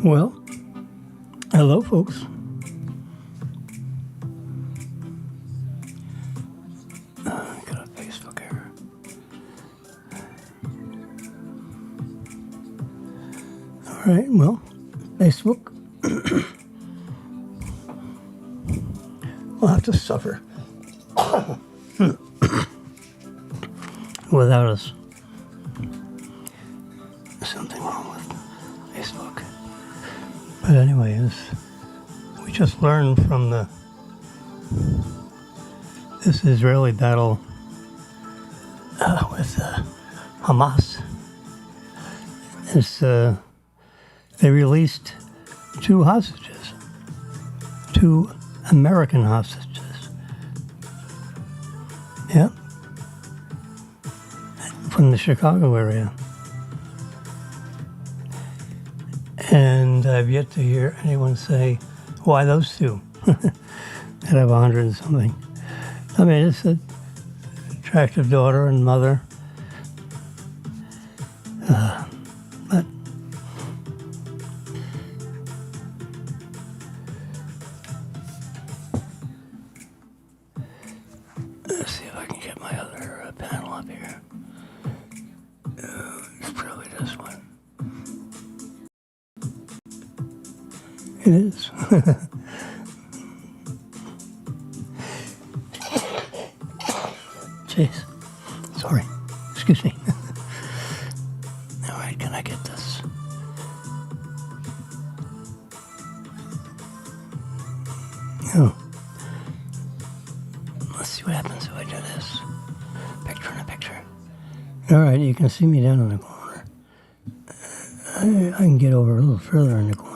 Well, hello, folks. Got a Facebook error. All right, well, Facebook will have to suffer without us. Something wrong with Facebook. But anyways, we just learned from this Israeli battle with Hamas. They released two hostages, two American hostages. Yeah, from the Chicago area. And I've yet to hear anyone say, why those two? That have 100 and something. I mean, it's an attractive daughter and mother. But let's see if I can get my other panel up here. It's probably this one. It is. Jeez. Sorry. Excuse me. All right, can I get this? Oh. Let's see what happens if I do this. Picture in a picture. All right, you can see me down in the corner. I can get over a little further in the corner.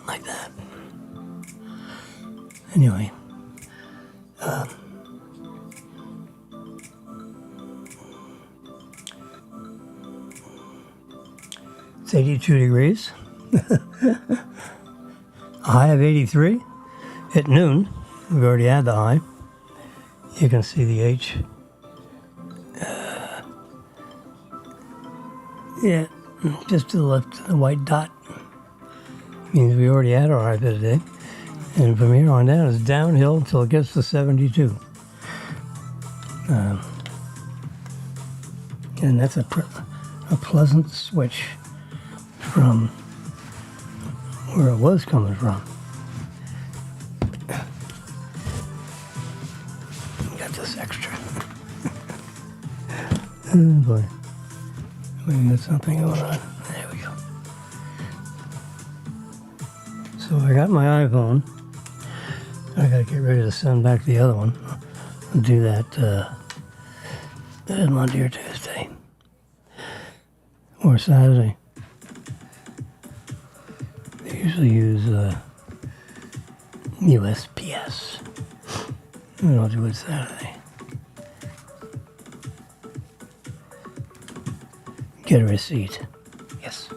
Like that. Anyway. It's 82 degrees. A high of 83 at noon. We've already had the high. You can see the H. Yeah, just to the left, the white dot. Means we already had our high for the day. And from here on down, it's downhill until it gets to 72. And that's a pleasant switch from where it was coming from. Got this extra. Oh boy. We got something going on. There we go. So I got my iPhone. I gotta get ready to send back the other one. I'll do that Monday or Tuesday. Or Saturday. They usually use USPS. And I'll do it Saturday. Get a receipt. Yes.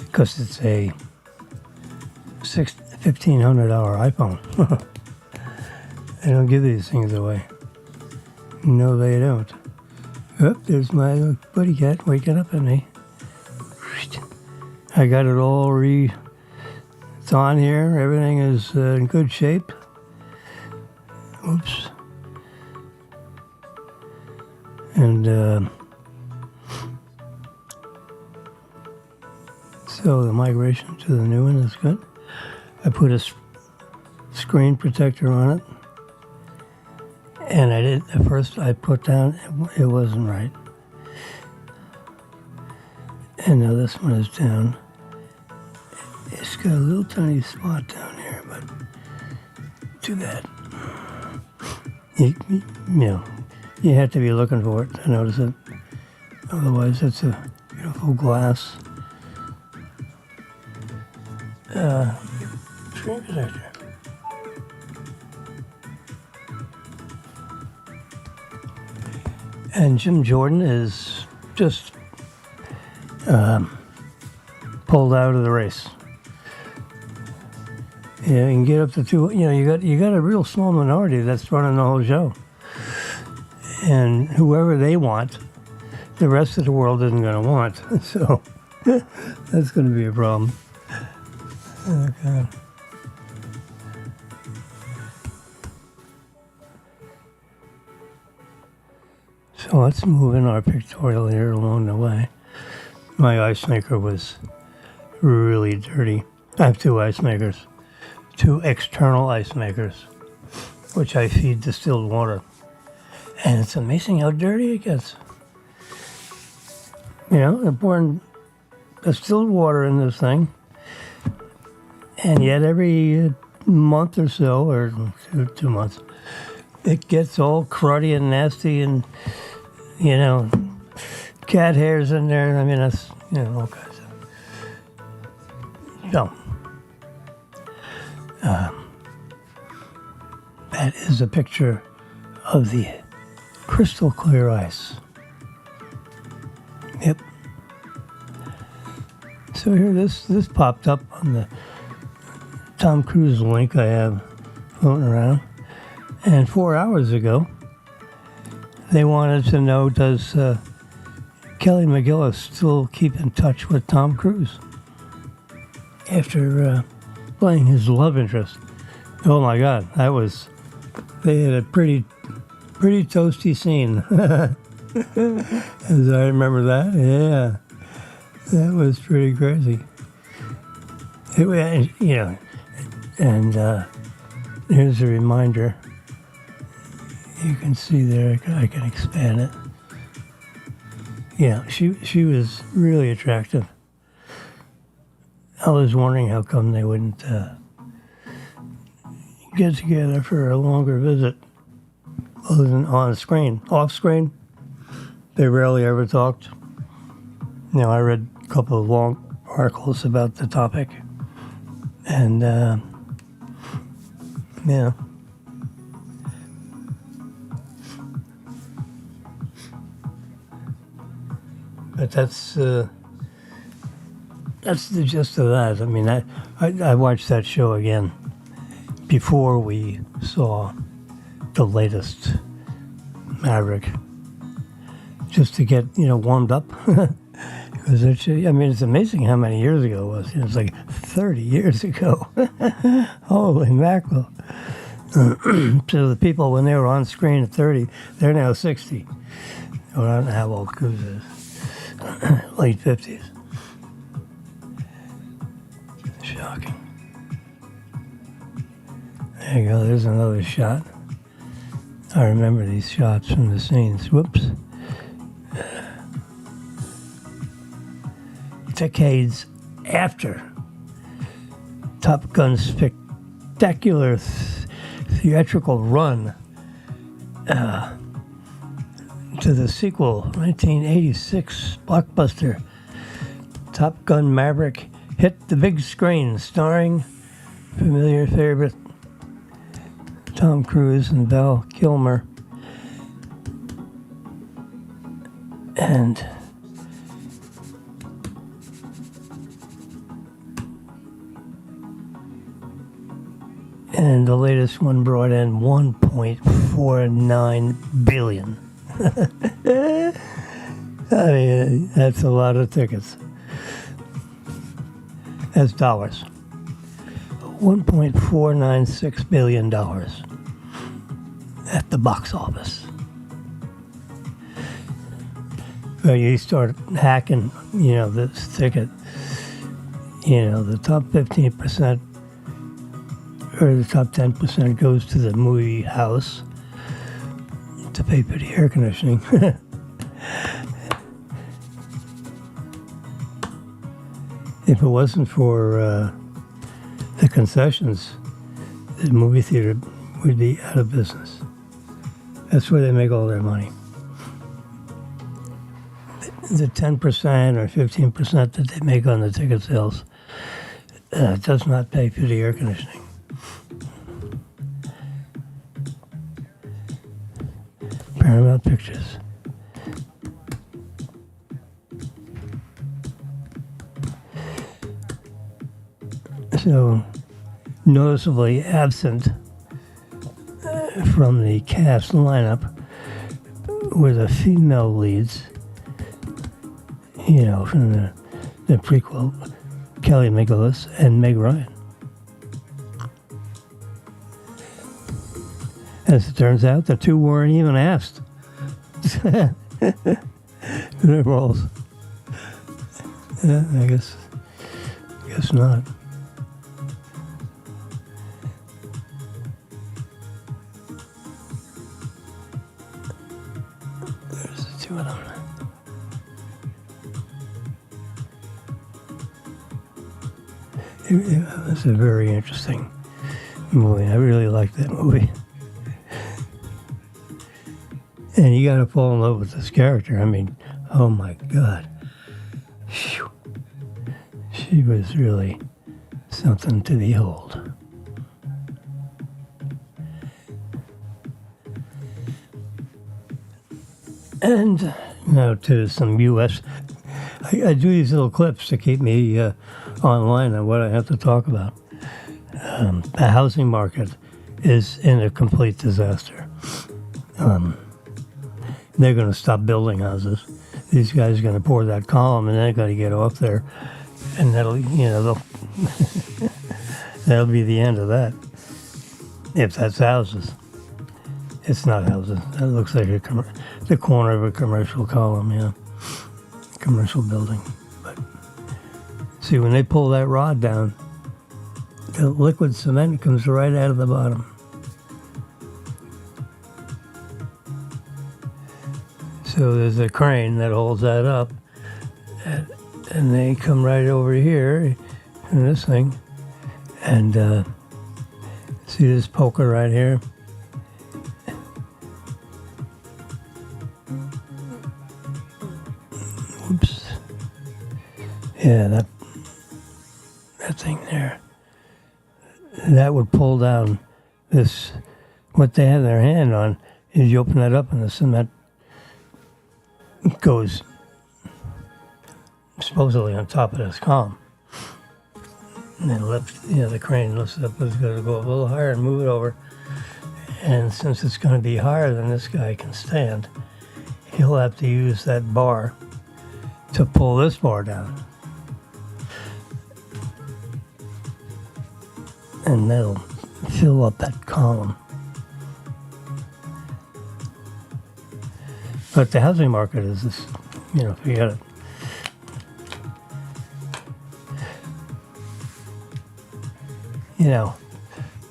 Because it's a $1,500 iPhone. They don't give these things away. No, they don't. Oh, there's my buddy cat waking up at me. I got it all it's on here. Everything is in good shape. Oops. And so the migration to the new one is good. I put a screen protector on it. And I did, at first I put down, it wasn't right. And now this one is down. It's got a little tiny spot down here, but too bad. You know, you have to be looking for it to notice it. Otherwise, it's a beautiful glass screen protector. And Jim Jordan is just pulled out of the race. Yeah, you can get up to two. You know, you got a real small minority that's running the whole show, and whoever they want the rest of the world isn't going to want. So that's going to be a problem. Okay. So let's move in our pictorial here along the way. My ice maker was really dirty. I have two ice makers, two external ice makers, which I feed distilled water. And it's amazing how dirty it gets. You know, they're pouring distilled water in this thing, and yet every month or so, or 2 months, it gets all cruddy and nasty, and you know, cat hairs in there. I mean, that's, you know, all kinds of. So, that is a picture of the crystal clear ice. Yep. So here, this popped up on the Tom Cruise link I have floating around, and 4 hours ago, they wanted to know, does Kelly McGillis still keep in touch with Tom Cruise after playing his love interest? Oh my God, they had a pretty toasty scene. As I remember that, yeah, that was pretty crazy. You know, and here's a reminder. You can see there, I can expand it. Yeah, she was really attractive. I was wondering how come they wouldn't get together for a longer visit other than on screen. Off screen, they rarely ever talked. You know, I read a couple of long articles about the topic, and yeah. But that's the gist of that. I mean, I watched that show again before we saw the latest Maverick, just to get, you know, warmed up. Because it's amazing how many years ago it was. It was like 30 years ago. Holy mackerel. So the people, when they were on screen at 30, they're now 60. Or I don't know how old Cruise is. Late 50s. Shocking. There you go, there's another shot. I remember these shots from the scenes. Whoops. Decades after Top Gun's spectacular theatrical run to the sequel, 1986 blockbuster Top Gun Maverick hit the big screen, starring familiar favorite Tom Cruise and Val Kilmer. And the latest one brought in $1.49 billion. I mean, that's a lot of tickets. That's dollars. $1.496 billion at the box office. So you start hacking, you know, this ticket, you know, the top 15% or the top 10% goes to the movie house to pay for the air conditioning. If it wasn't for the concessions, the movie theater would be out of business. That's where they make all their money. The 10% or 15% that they make on the ticket sales does not pay for the air conditioning. Paramount Pictures. So, noticeably absent from the cast lineup were the female leads, from the prequel, Kelly McGillis and Meg Ryan. As it turns out, the two weren't even asked for their roles. Yeah, I guess not. There's the two of them. It was a very interesting movie. I really liked that movie. And you got to fall in love with this character. I mean, oh my God. Whew. She was really something to behold. And now to some U.S. I do these little clips to keep me online on what I have to talk about. The housing market is in a complete disaster. They're going to stop building houses. These guys are going to pour that column, and they're going to get off there, and that'll that'll be the end of that. If that's houses, it's not houses. That looks like the corner of a commercial column, yeah, commercial building. But see, when they pull that rod down, the liquid cement comes right out of the bottom. So there's a crane that holds that up, and they come right over here in this thing, and see this poker right here? Oops. Yeah, that thing there. That would pull down this. What they have their hand on is you open that up and the cement goes supposedly on top of this column. And then the crane lifts it up. It's going to go a little higher and move it over. And since it's going to be higher than this guy can stand, he'll have to use that bar to pull this bar down. And that'll fill up that column. But the housing market is this, forget it.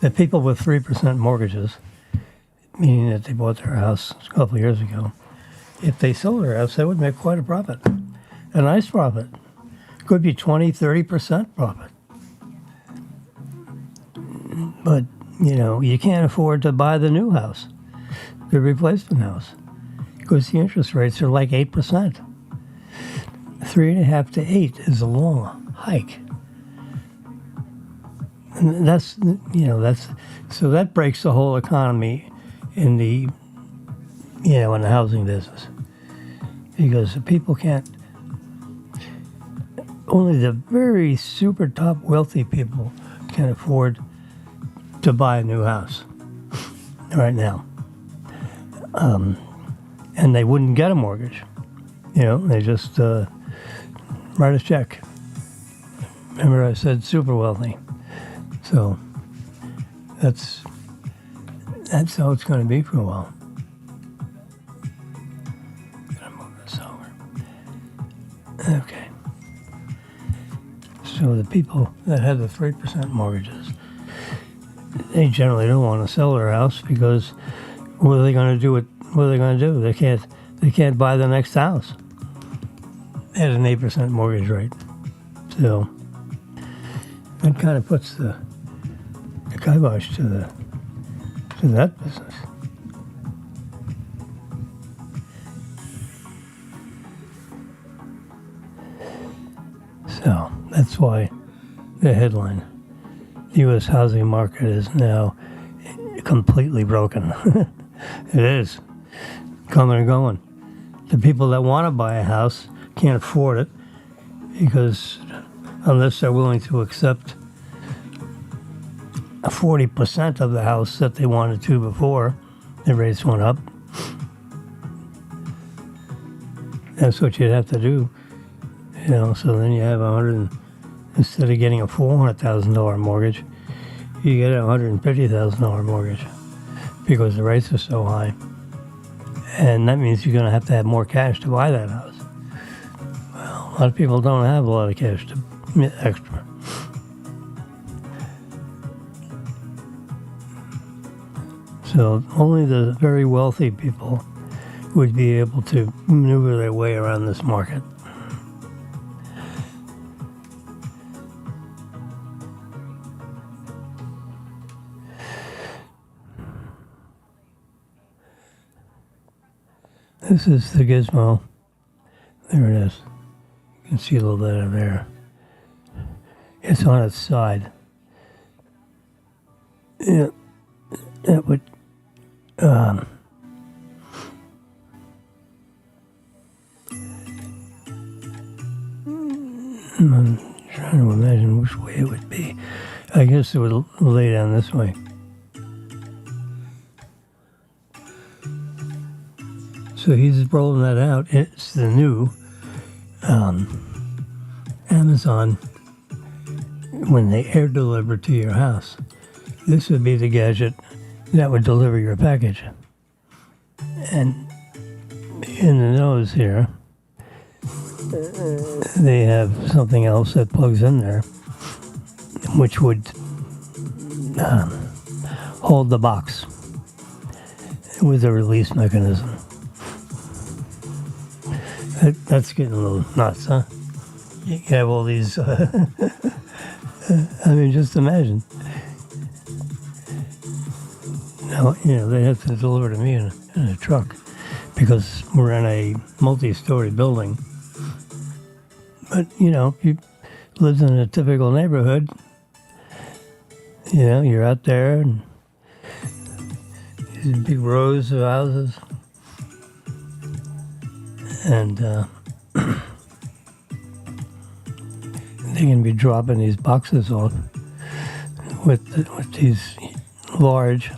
The people with 3% mortgages, meaning that they bought their house a couple of years ago, if they sold their house, they would make quite a profit. A nice profit. Could be 20, 30% profit. But, you can't afford to buy the new house, the replacement house, because the interest rates are like 8%. 3.5 to 8 is a long hike. And so that breaks the whole economy in the housing business. Because people can't, only the very super top wealthy people can afford to buy a new house right now. And they wouldn't get a mortgage. They just write a check. Remember I said super wealthy. So that's how it's going to be for a while. I'm going to move this over. Okay. So the people that have the 3% mortgages, they generally don't want to sell their house because what are they going to do? What are they going to do? They can't buy the next house at an 8% mortgage rate. So that kind of puts the kibosh to that business. So that's why the headline, the U.S. housing market is now completely broken. It is. Coming and going. The people that want to buy a house can't afford it because unless they're willing to accept 40% of the house that they wanted to before the rates went up. That's what you'd have to do So then you have instead of getting a $400,000 mortgage, you get a $150,000 mortgage because the rates are so high. And that means you're going to have more cash to buy that house. Well, a lot of people don't have a lot of cash to extra. So only the very wealthy people would be able to maneuver their way around this market. This is the gizmo. There it is. You can see a little bit of there. It's on its side. Yeah, that would. I'm trying to imagine which way it would be. I guess it would lay down this way. So he's rolling that out. It's the new Amazon when they air deliver to your house. This would be the gadget that would deliver your package. And in the nose here, they have something else that plugs in there, which would hold the box with a release mechanism. That's getting a little nuts, huh? You have all these, I mean, just imagine. Now, they have to deliver to me in a truck because we're in a multi-story building. But, if you lived in a typical neighborhood, you're out there and these big rows of houses. And they can be dropping these boxes off with these large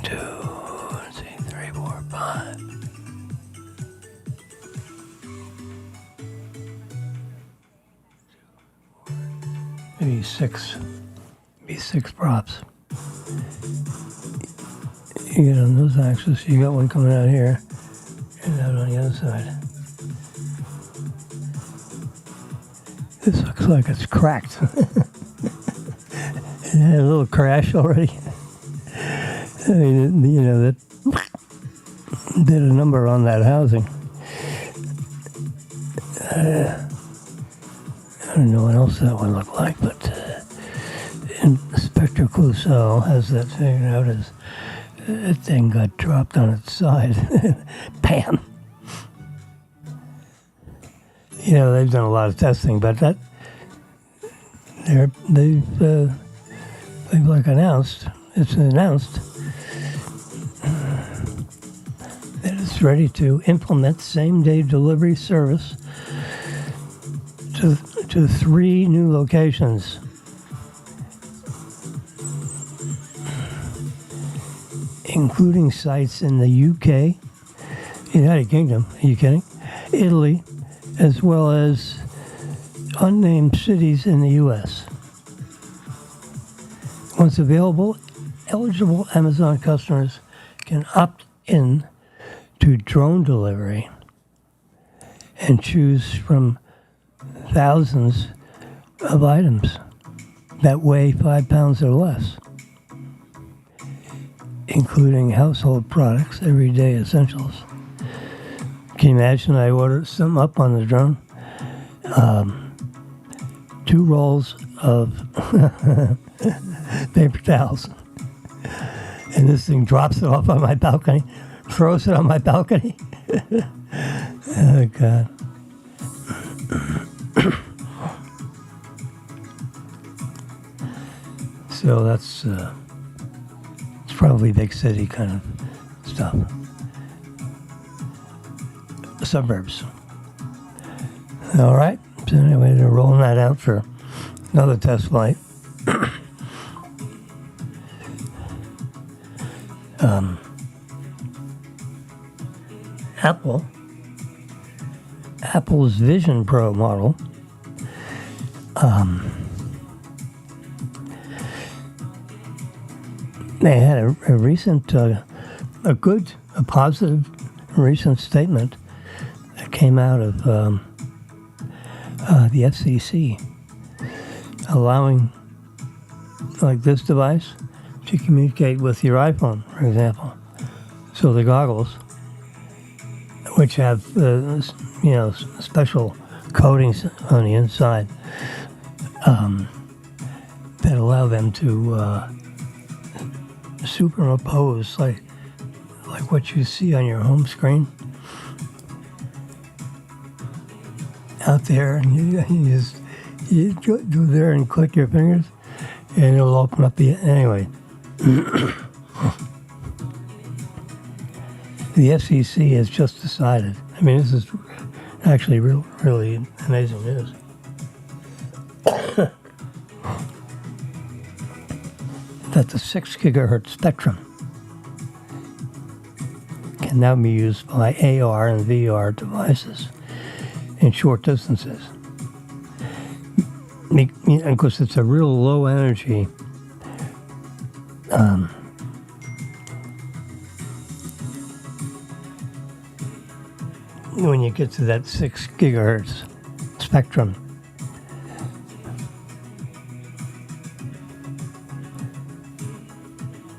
3, 4, 5. Maybe six props. You get on those axes, you got one coming out here and out on the other side. This looks like it's cracked. It had a little crash already. I mean, that did a number on that housing. I don't know what else that would look like, but Inspector Clouseau has that figured out as that thing got dropped on its side. Bam! They've done a lot of testing, but they've announced that it's ready to implement same-day delivery service to 3 new locations. Including sites in the UK, United Kingdom, are you kidding? Italy, as well as unnamed cities in the US. Once available, eligible Amazon customers can opt in to drone delivery and choose from thousands of items that weigh 5 pounds or less, including household products, everyday essentials. Can you imagine I ordered something up on the drone? 2 rolls of paper towels. And this thing drops it off on my balcony, throws it on my balcony. Oh, God. So that's it's probably big city kind of stuff. Suburbs. All right. So anyway, they're rolling that out for another test flight. Apple Apple's Vision Pro model. They had a recent, a positive recent statement that came out of the FCC, allowing like this device to communicate with your iPhone, for example. So the goggles, which have special coatings on the inside that allow them to superimpose like what you see on your home screen out there, and you go there and click your fingers, and it'll open up anyway. The FCC has just decided. I mean, this is actually really amazing news. That the 6 gigahertz spectrum can now be used by AR and VR devices in short distances. Of course, it's a real low energy when you get to that 6 gigahertz spectrum.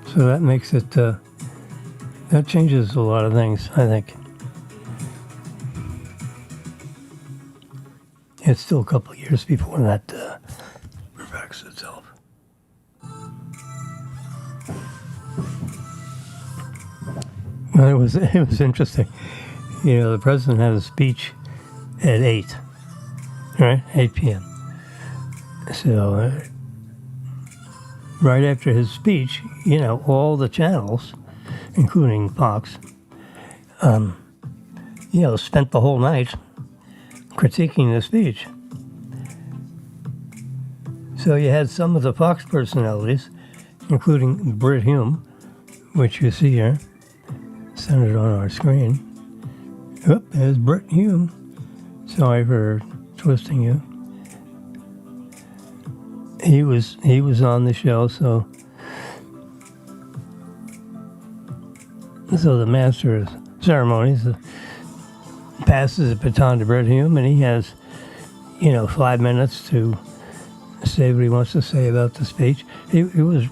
So that makes it, that changes a lot of things, I think. It's still a couple of years before that perfects itself. Well, it was interesting. The president had a speech at 8, right? 8 p.m. So right after his speech, all the channels, including Fox, spent the whole night critiquing the speech. So you had some of the Fox personalities, including Brit Hume, which you see here, centered on our screen. Oop, there's Brit Hume. Sorry for twisting you. He was on the show, so the master of ceremonies passes the baton to Brit Hume, and he has 5 minutes to say what he wants to say about the speech. He was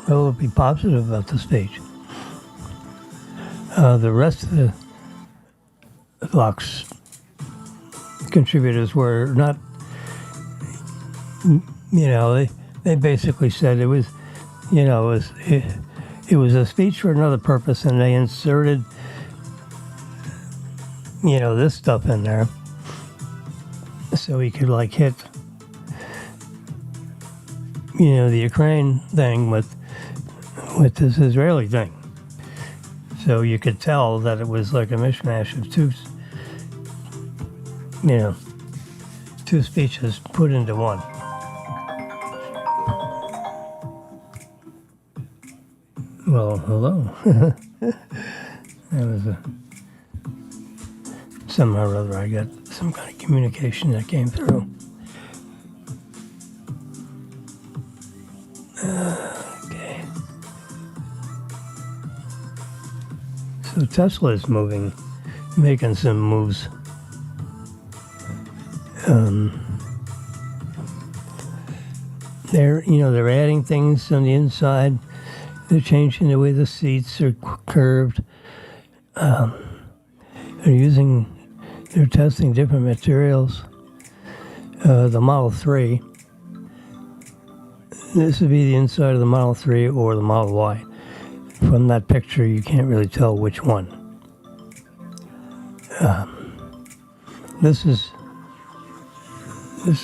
relatively positive about the speech. The rest of the Fox contributors were not, they basically said it was a speech for another purpose, and they inserted, this stuff in there so he could hit, the Ukraine thing with this Israeli thing. So you could tell that it was like a mishmash of two speeches put into one. Well, hello. That was somehow or other I got some kind of communication that came through. Okay. So Tesla is making some moves. They're adding things on the inside. They're changing the way the seats are curved. They're testing different materials. The Model 3, this would be the inside of the Model 3 or the Model Y. From that picture, you can't really tell which one. This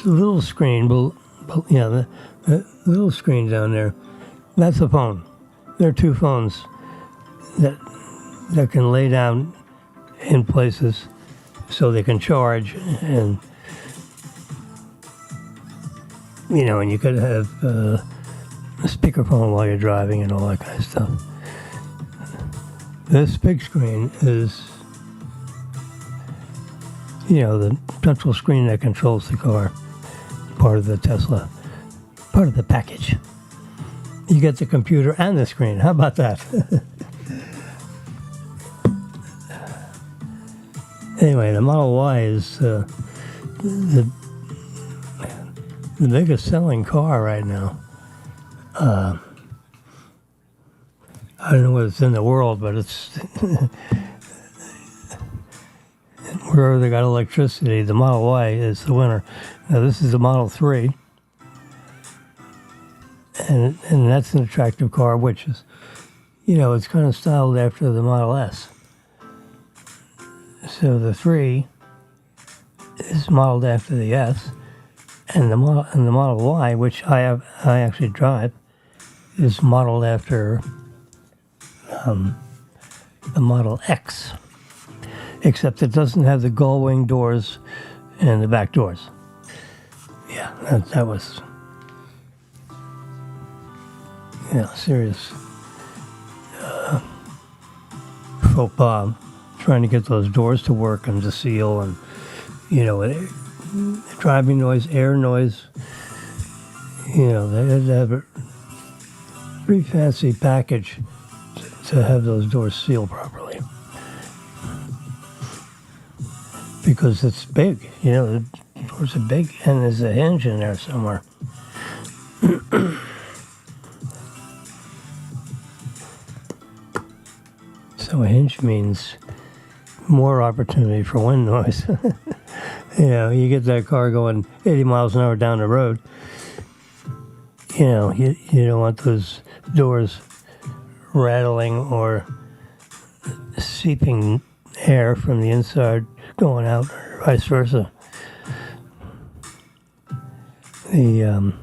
little screen, the little screen down there, that's a phone. There are two phones that can lay down in places so they can charge, and and you could have a speakerphone while you're driving and all that kind of stuff. This big screen is the central screen that controls the car, part of the Tesla, part of the package. You get the computer and the screen. How about that? Anyway, the Model Y is the biggest selling car right now. I don't know what it's in the world, but it's wherever they got electricity, the Model Y is the winner. Now this is the Model 3, and that's an attractive car, which is, it's kind of styled after the Model S. So the 3 is modeled after the S, and the Model Y, which I actually drive, is modeled after the Model X, except it doesn't have the gull-wing doors and the back doors. Yeah, that was serious faux pas, trying to get those doors to work and to seal, and driving noise, air noise. They had to have a pretty fancy package to have those doors sealed properly, because it's big. The doors are big, and there's a hinge in there somewhere. So a hinge means more opportunity for wind noise. You get that car going 80 miles an hour down the road. You don't want those doors rattling or seeping air from the inside going out, or vice versa. The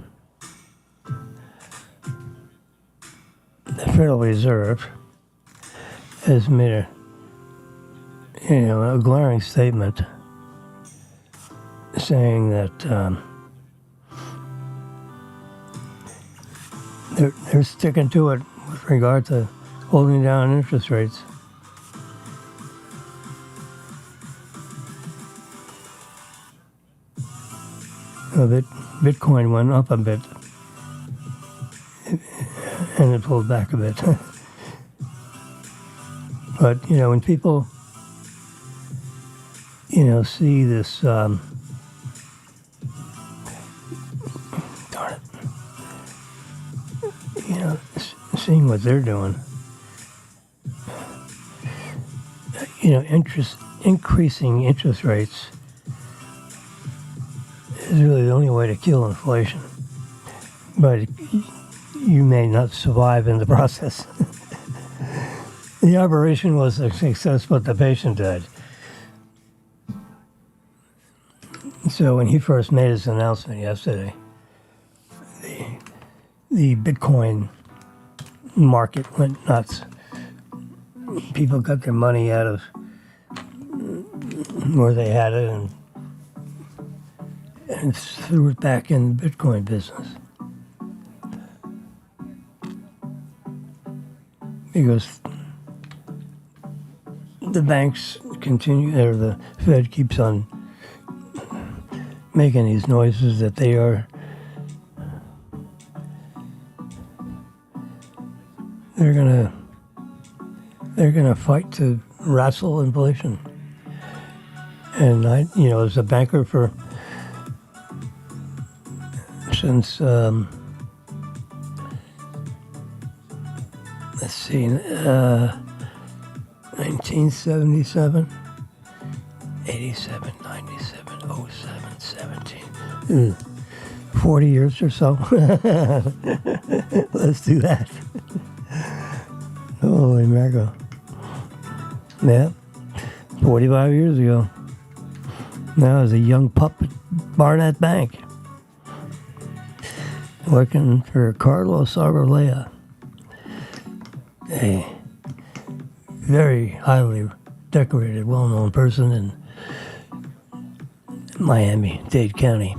Federal Reserve has made a glaring statement saying that they're sticking to it with regard to holding down interest rates. Bitcoin went up a bit, and it pulled back a bit. But, when people, see this, darn it, seeing what they're doing, increasing interest rates is really the only way to kill inflation. But you may not survive in the process. The operation was a success, but the patient died. So when he first made his announcement yesterday, the Bitcoin market went nuts. People got their money out of where they had it and threw it back in the Bitcoin business. Because the banks continue, or the Fed keeps on making these noises that they're gonna fight to wrestle inflation. And I, as a banker since let's see, 1977, 87, 97, 07, 17, 40 years or so. Let's do that. Holy mackerel. Yeah, 45 years ago. Now I was a young pup at Barnett Bank, working for Carlos Arbolea, a very highly decorated, well-known person in Miami-Dade County.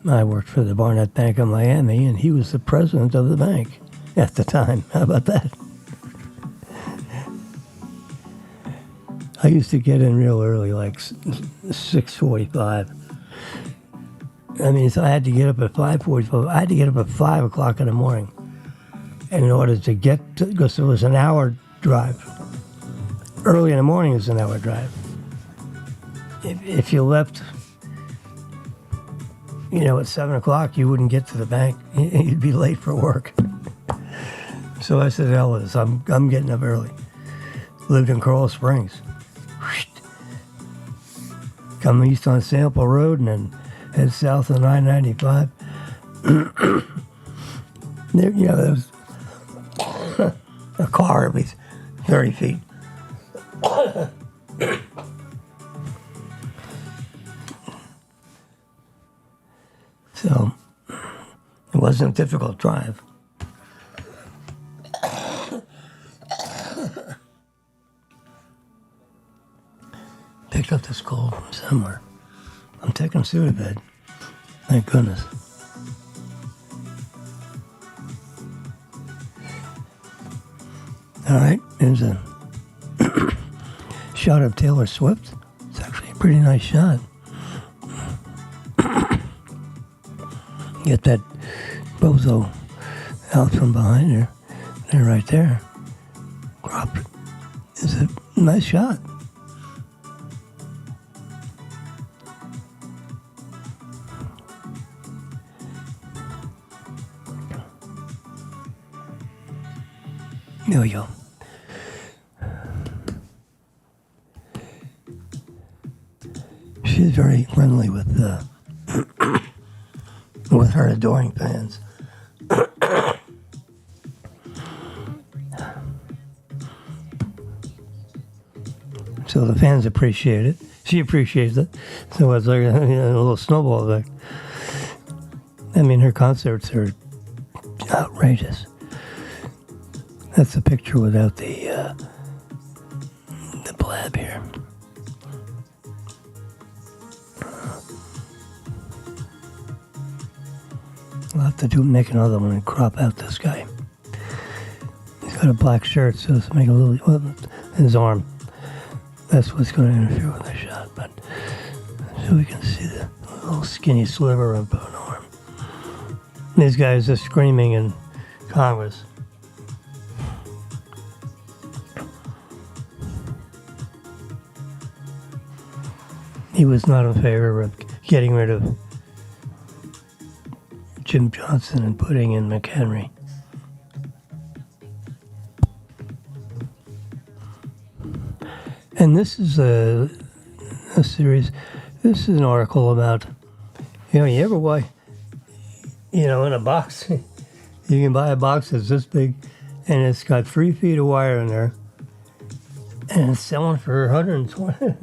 I worked for the Barnett Bank of Miami, and he was the president of the bank at the time. How about that? I used to get in real early, like 6:45. I mean, so I had to get up at 5:45. I had to get up at 5 o'clock in the morning in order to get to, because it was an hour drive. Early in the morning is an hour drive. If you left, at 7 o'clock, you wouldn't get to the bank. You'd be late for work. So I said, hell with this. I'm getting up early. Lived in Coral Springs. Come east on Sample Road and then head south on I-95. There was a car every 30 feet. So it wasn't a difficult drive. Picked up this cold from somewhere. I'm taking Sudafed. Thank goodness. All right, here's a shot of Taylor Swift. It's actually a pretty nice shot. Get that bozo out from behind her. They're right there. Crop is a nice shot. There we go. She's very friendly with her adoring fans. So the fans appreciate it. She appreciates it. So it's like a little snowball effect. I mean, her concerts are outrageous. That's a picture without the blab here. I'll have to make another one and crop out this guy. He's got a black shirt, so let's make a little, his arm. That's what's going to interfere with the shot, but so we can see the little skinny sliver of an arm. These guys are screaming in Congress. He was not in favor of getting rid of Jim Johnson and putting in McHenry. And this is a series, this is an article about, you ever buy, in a box, you can buy a box that's this big, and it's got 3 feet of wire in there, and it's selling for 120.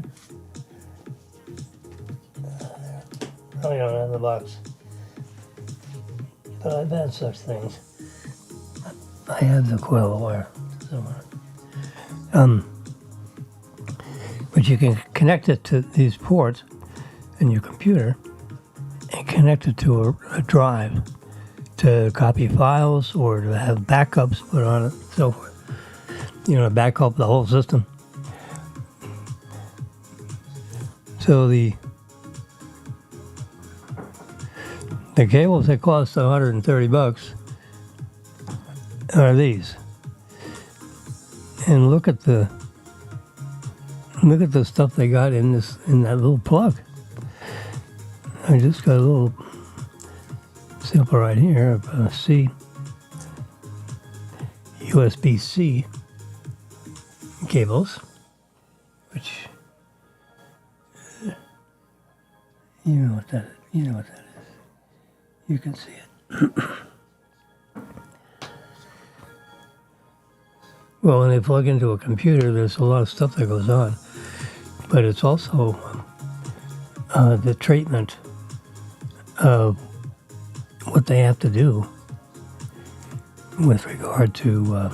Probably don't have the box. But I've had such things. I have the coil of wire somewhere. But you can connect it to these ports in your computer and connect it to a drive to copy files or to have backups put on it, so forth. Back up the whole system. So the cables that cost $130 are these. And look at the stuff they got in that little plug. I just got a little sample right here of USB-C cables, which you know what that is. You can see it. Well, when they plug into a computer, there's a lot of stuff that goes on. But it's also the treatment of what they have to do with regard to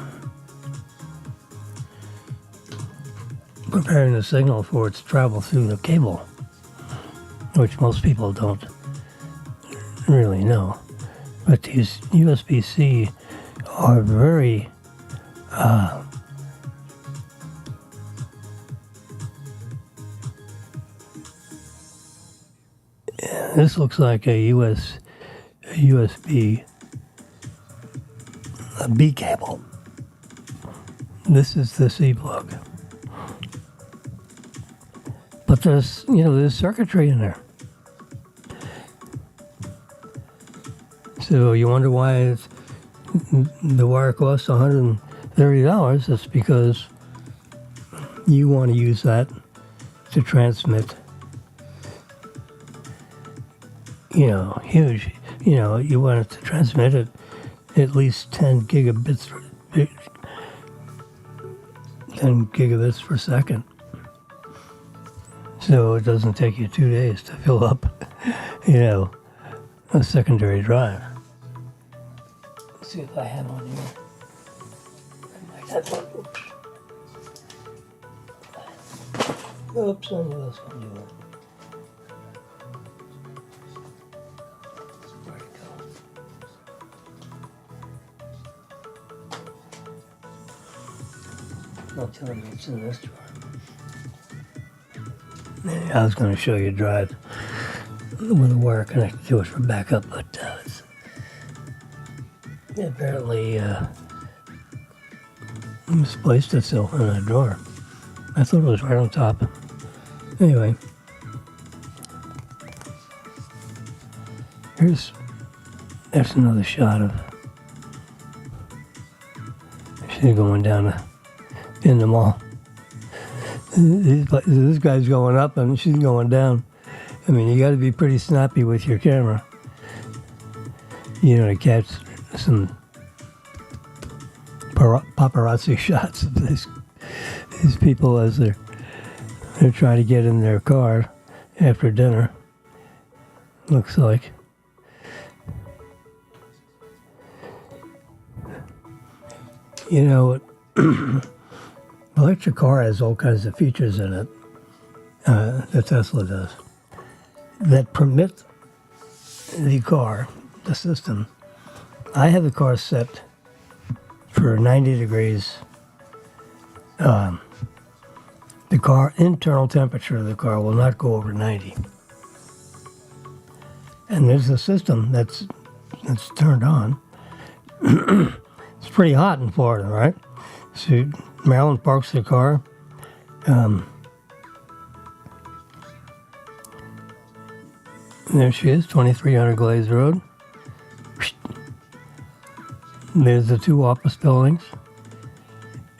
preparing the signal for its travel through the cable, which most people don't really know. But these USB-C are very This looks like a USB, a B cable. This is the C plug. But there's circuitry in there. So you wonder why the wire costs $130. It's because you want to use that to transmit, huge, you want it to transmit at least 10 gigabits per second. So it doesn't take you 2 days to fill up, a secondary drive. Let's see if I have one here. Oops, I knew this one you were. Where'd it go? Don't tell me it's in this drawer. I was going to show you a drive with a wire connected to it for backup, but it apparently misplaced itself in that drawer. I thought it was right on top. Anyway, there's another shot of she's going down in the mall. This guy's going up and she's going down. I mean, you got to be pretty snappy with your camera, to catch some paparazzi shots of these people as they're trying to get in their car after dinner. Looks like. Electric car has all kinds of features in it, the Tesla does, that permit the system. I have the car set for 90 degrees. The internal temperature of the car will not go over 90. And there's a system that's turned on. It's pretty hot in Florida, right? So Marilyn parks the car. There she is, 2300 Glaze Road. There's the two office buildings.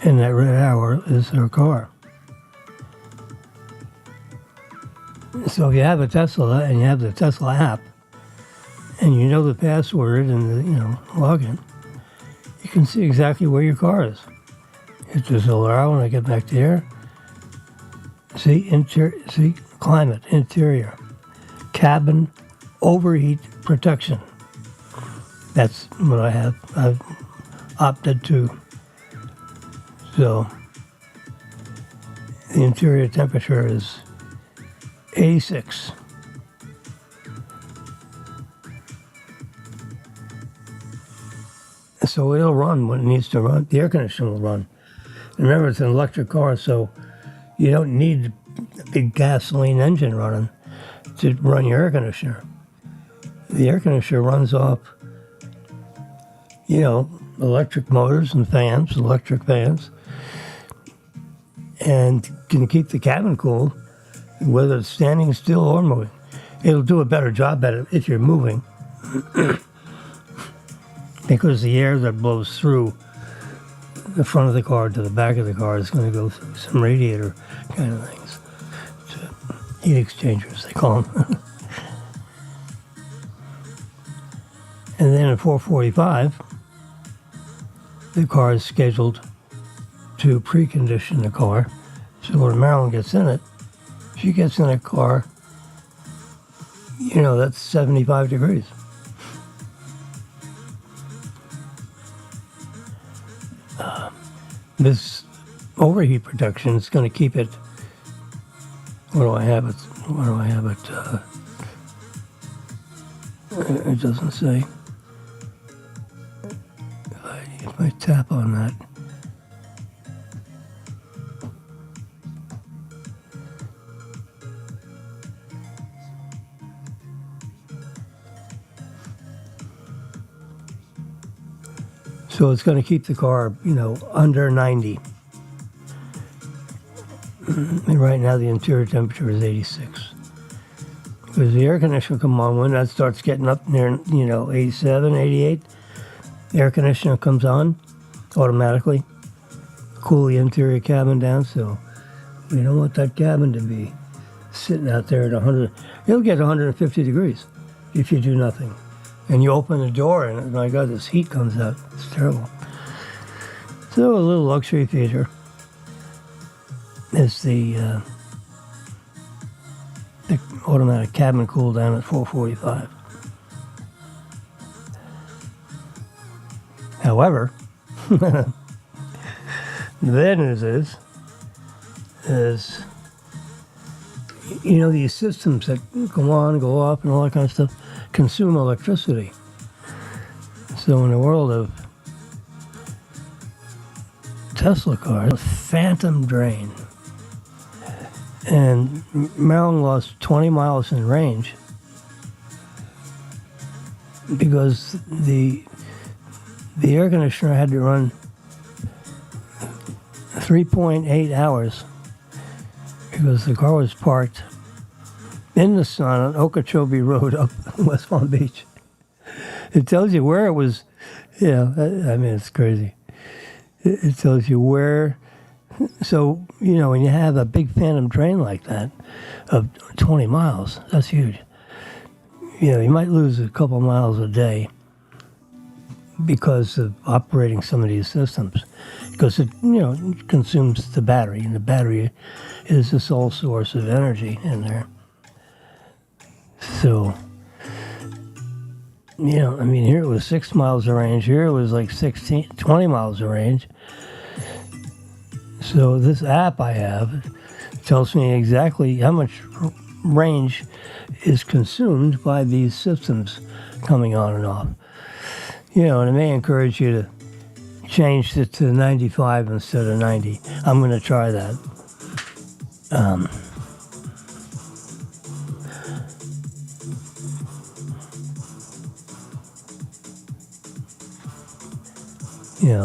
And that red arrow is her car. So if you have a Tesla and you have the Tesla app, and you know the password and the login, you can see exactly where your car is. Hit the silver arrow when I get back there. See climate, interior, cabin, overheat protection. That's what I have. I've opted to. So the interior temperature is 86. So it'll run when it needs to run. The air conditioner will run. Remember, it's an electric car, so you don't need a big gasoline engine running to run your air conditioner. The air conditioner runs off, electric motors and fans, electric fans, and can keep the cabin cool, whether it's standing still or moving. It'll do a better job at it if you're moving. Because the air that blows through the front of the car to the back of the car is going to go through some radiator kind of things. Heat exchangers, they call them. And then at 4:45, the car is scheduled to precondition the car. So when Marilyn gets in it, she gets in a car, that's 75 degrees. This overheat protection is going to keep it. What do I have it? It doesn't say. If I tap on that, So it's going to keep the car, under 90. And right now the interior temperature is 86. Because the air conditioner will come on when that starts getting up near, 87, 88. The air conditioner comes on automatically, cool the interior cabin down, so we don't want that cabin to be sitting out there at 100. It'll get 150 degrees if you do nothing. And you open the door and, my God, this heat comes out. It's terrible. So a little luxury feature is the automatic cabin cool down at 445. However, the bad news is these systems that go on, go off, and all that kind of stuff consume electricity. So in the world of Tesla cars, phantom drain. And Marilyn lost 20 miles in range because the air conditioner had to run 3.8 hours because the car was parked in the sun on Okeechobee Road up in West Palm Beach. It tells you where it was. It's crazy. It tells you where. So, when you have a big phantom drain like that of 20 miles, that's huge. You might lose a couple miles a day because of operating some of these systems. Because it consumes the battery, and the battery is the sole source of energy in there. So, here it was 6 miles of range. Here it was like 20 miles of range. So this app I have tells me exactly how much range is consumed by these systems coming on and off. And it may encourage you to change it to 95 instead of 90. I'm going to try that.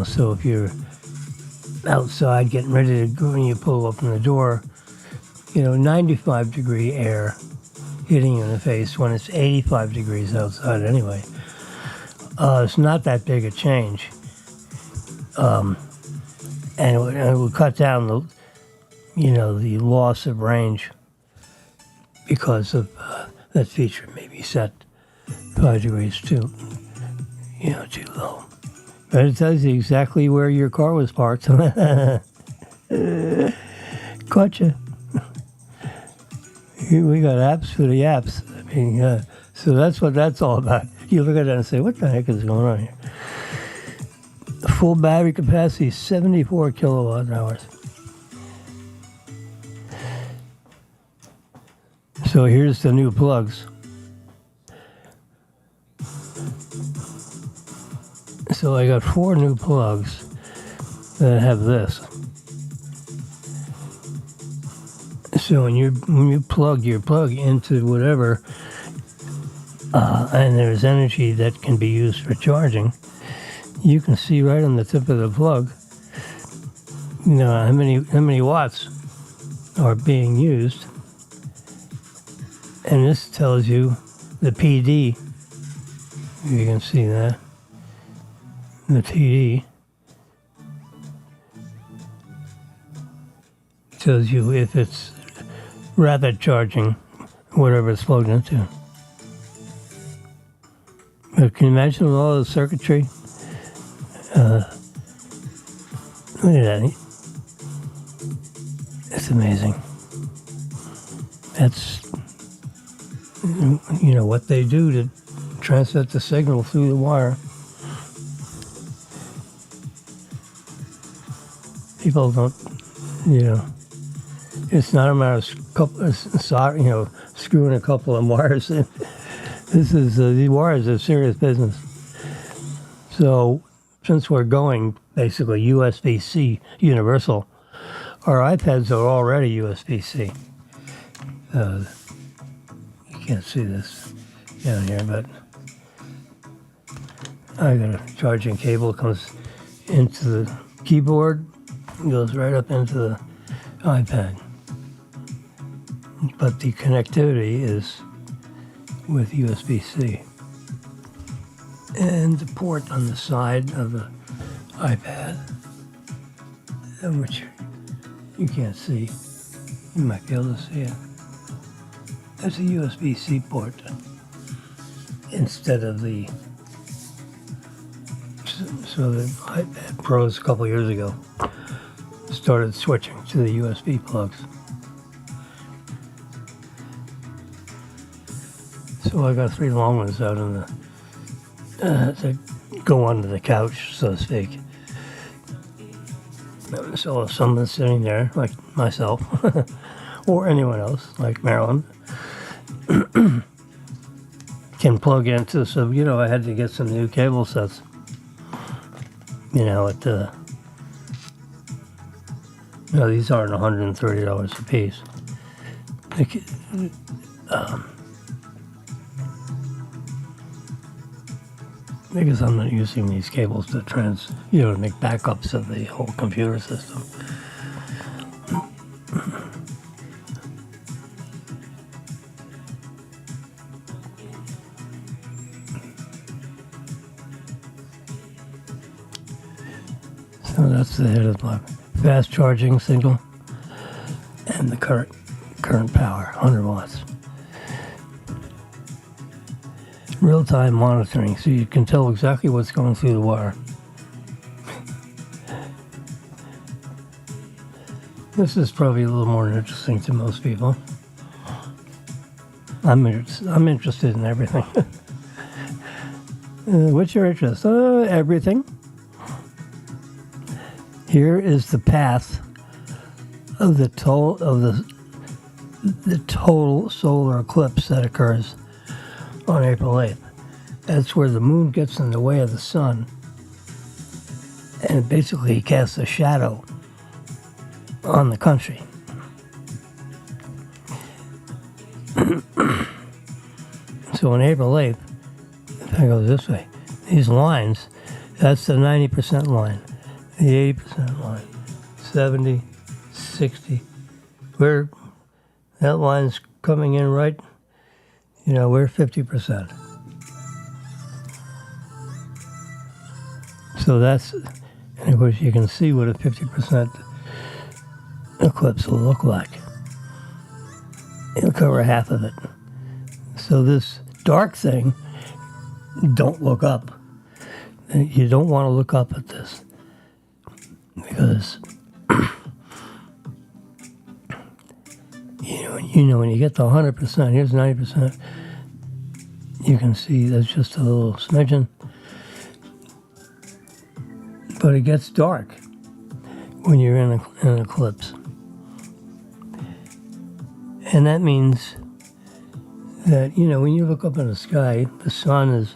So if you're outside getting ready to go and you pull open the door, 95 degree air hitting you in the face when it's 85 degrees outside anyway. It's not that big a change. And it would cut down the loss of range because of that feature maybe set 5 degrees too low. But it tells you exactly where your car was parked. Gotcha. We got apps for the apps. So that's what that's all about. You look at it and say, what the heck is going on here? The full battery capacity is 74 kilowatt hours. So here's the new plugs. So I got 4 new plugs that have this. So when you plug your plug into whatever, and there's energy that can be used for charging, you can see right on the tip of the plug, how many watts are being used, and this tells you the PD. You can see that. The TD tells you if it's rapid charging, whatever it's plugged into. But can you imagine all the circuitry? Look at that. It's amazing. That's, what they do to transmit the signal through the wire. People don't, it's not a matter of screwing a couple of wires in. These wires are serious business. So, since we're going basically USB-C universal, our iPads are already USB-C. You can't see this down here, but I got a charging cable that comes into the keyboard, goes right up into the iPad. But the connectivity is with USB-C. And the port on the side of the iPad, which you can't see, you might be able to see it. That's a USB-C port instead of the, so the iPad Pros a couple years ago started switching to the USB plugs. So I got 3 long ones out in the, to go onto the couch, so to speak. So if someone's sitting there, like myself, or anyone else, like Marilyn, can plug into, so, I had to get some new cable sets, at these aren't $130 a piece. Because I'm not using these cables to to make backups of the whole computer system. So that's the head of the fast charging signal and the current power, 100 watts. Real-time monitoring, so you can tell exactly what's going through the wire. This is probably a little more interesting to most people. I'm interested in everything. What's your interest? Everything. Here is the path of the total solar eclipse that occurs on April 8th. That's where the moon gets in the way of the sun, and basically casts a shadow on the country. So on April 8th, if I go this way, these lines, that's the 90% line, the 80% line, 70, 60, where that line's coming in right, we're 50%. So that's, and of course you can see what a 50% eclipse will look like. It'll cover half of it. So this dark thing, don't look up. You don't want to look up at this, because when you get to 100%, here's 90%, you can see there's just a little smidgen. But it gets dark when you're in an eclipse. And that means that, when you look up in the sky, the sun is,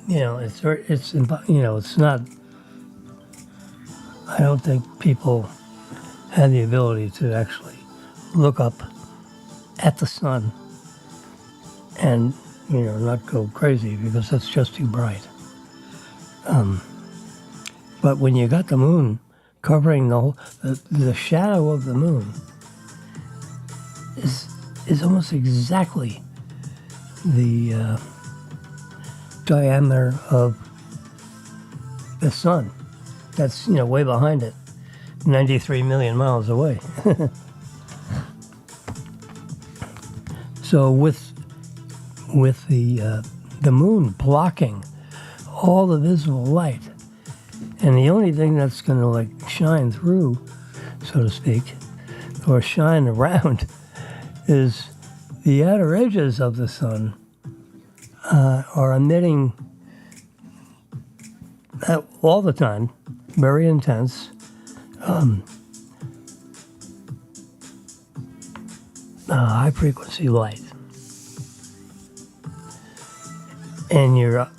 it's not, I don't think people have the ability to actually look up at the sun and, not go crazy, because that's just too bright. But when you got the moon covering the shadow of the moon is almost exactly the diameter of the sun. That's, way behind it, 93 million miles away. So with the moon blocking all the visible light, and the only thing that's going to shine through, so to speak, or shine around, is the outer edges of the sun are emitting all the time, very intense, high frequency light. And your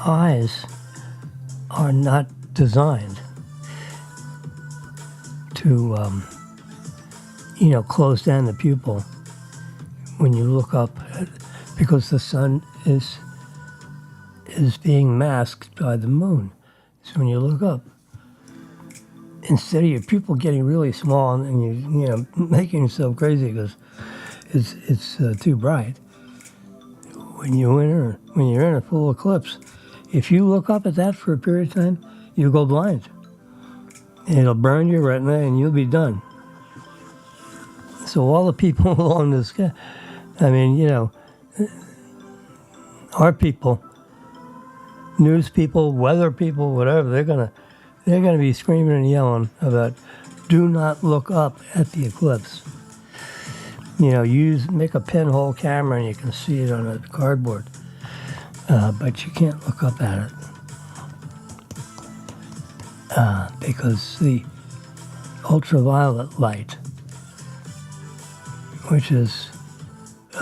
eyes are not designed to, close down the pupil when you look up, because the sun is being masked by the moon. So when you look up, instead of your pupil getting really small and you know making yourself crazy because it's too bright, when you're in a full eclipse, if you look up at that for a period of time, you'll go blind. It'll burn your retina and you'll be done. So all the people along the sky, I mean, you know, our people, news people, weather people, whatever, they're gonna be screaming and yelling about, do not look up at the eclipse. You know, make a pinhole camera and you can see it on a cardboard, but you can't look up at it because the ultraviolet light, which is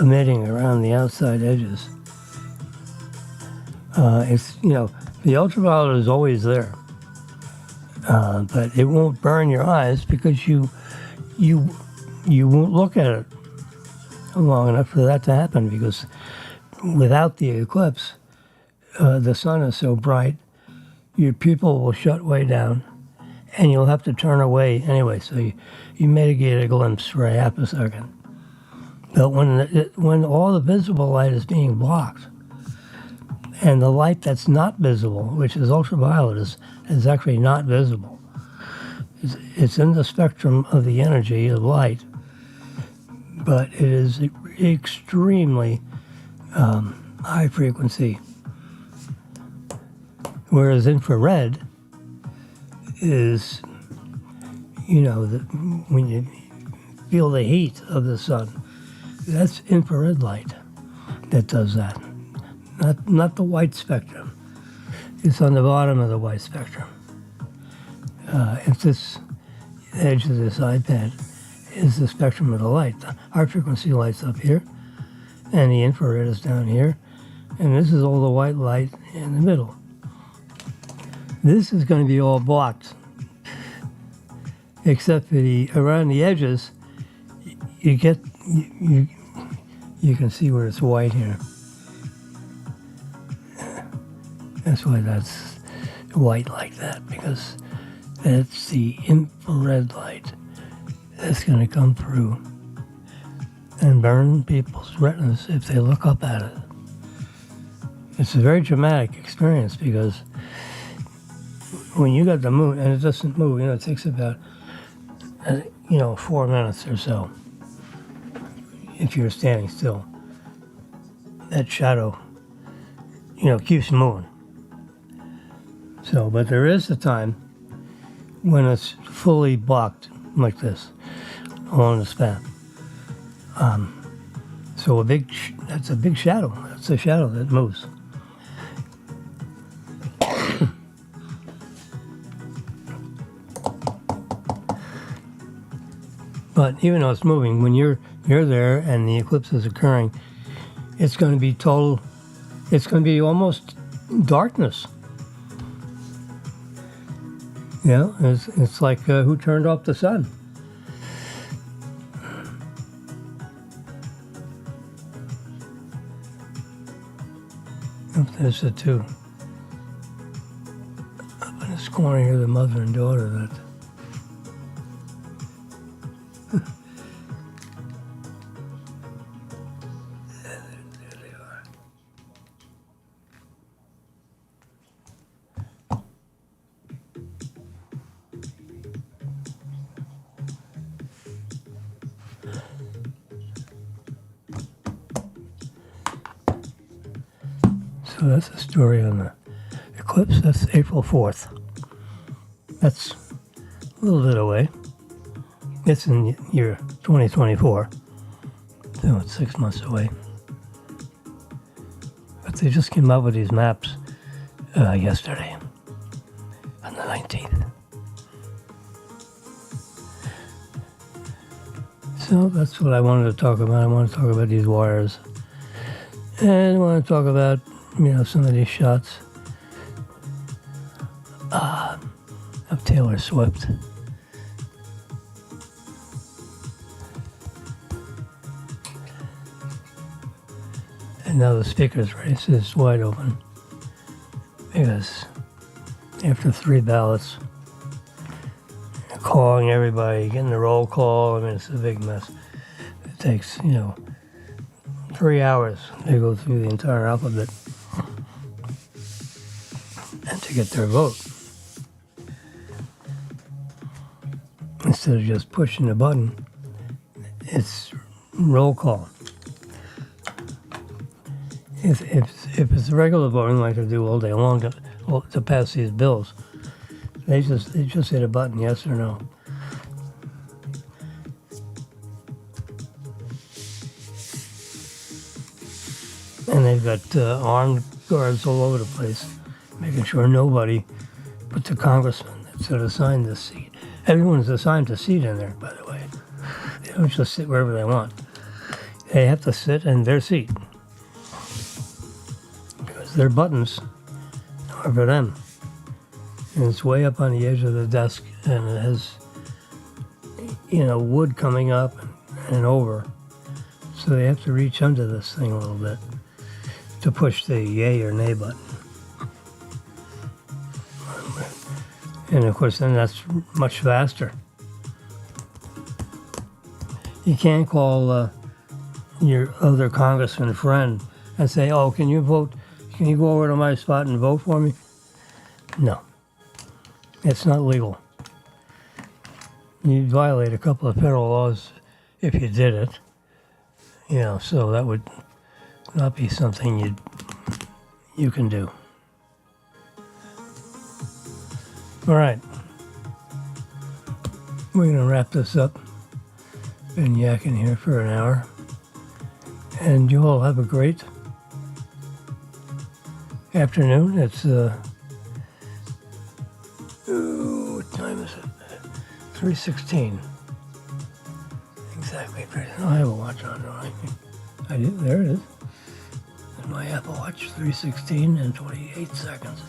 emitting around the outside edges, it's, you know, the ultraviolet is always there, but it won't burn your eyes because you won't look at it long enough for that to happen, because without the eclipse, the sun is so bright, your pupil will shut way down and you'll have to turn away anyway, so you may get a glimpse for a half a second. But when all the visible light is being blocked, and the light that's not visible, which is ultraviolet, is actually not visible. It's in the spectrum of the energy of light, but it is extremely high frequency. Whereas infrared is, you know, when you feel the heat of the sun, that's infrared light that does that. Not the white spectrum. It's on the bottom of the white spectrum. If this edge of this iPad is the spectrum of the light, our frequency light's up here, and the infrared is down here, and this is all the white light in the middle. This is going to be all blocked, except for around the edges. You can see where it's white here. That's why that's white like that, because that's the infrared light that's going to come through and burn people's retinas if they look up at it. It's a very dramatic experience, because when you got the moon and it doesn't move, you know, it takes about 4 minutes or so if you're standing still. That shadow, keeps moving. So, but there is a time when it's fully blocked like this along the span. So that's a big shadow. That's a shadow that moves. But even though it's moving, when you're there and the eclipse is occurring, it's going to be total. It's going to be almost darkness. It's like who turned off the sun? There's the two. Up in this corner here, the mother and daughter. That. There they are. So that's the story on the eclipse. That's April 4th. That's a little bit away. It's in year 2024. So it's 6 months away. But they just came out with these maps yesterday, on the 19th. So that's what I wanted to talk about. I want to talk about these wires. And I want to talk about some of these shots of Taylor Swift. And now the speakers race is wide open because after 3 ballots, calling everybody, getting the roll call. I mean, it's a big mess. It takes, 3 hours to go through the entire alphabet and to get their vote. Instead of just pushing a button, it's roll call. If it's regular voting like they do all day long to pass these bills, they just hit a button, yes or no. And they've got armed guards all over the place, making sure nobody but the congressman that's assigned this seat. Everyone's assigned a seat in there, by the way. They don't just sit wherever they want. They have to sit in their seat. Because their buttons are for them. And it's way up on the edge of the desk, and it has, wood coming up and over. So they have to reach under this thing a little bit to push the yay or nay button. And of course, then that's much faster. You can't call your other congressman friend and say, "Oh, can you vote? Can you go over to my spot and vote for me?" No, it's not legal. You'd violate a couple of federal laws if you did it. So that would not be something you can do. All right, we're going to wrap this up. Been yakking here for an hour. And you all have a great afternoon. It's, what time is it? 3:16. Exactly. I have a watch on, don't I? I do, there it is. In my Apple Watch, 3:16 and 28 seconds.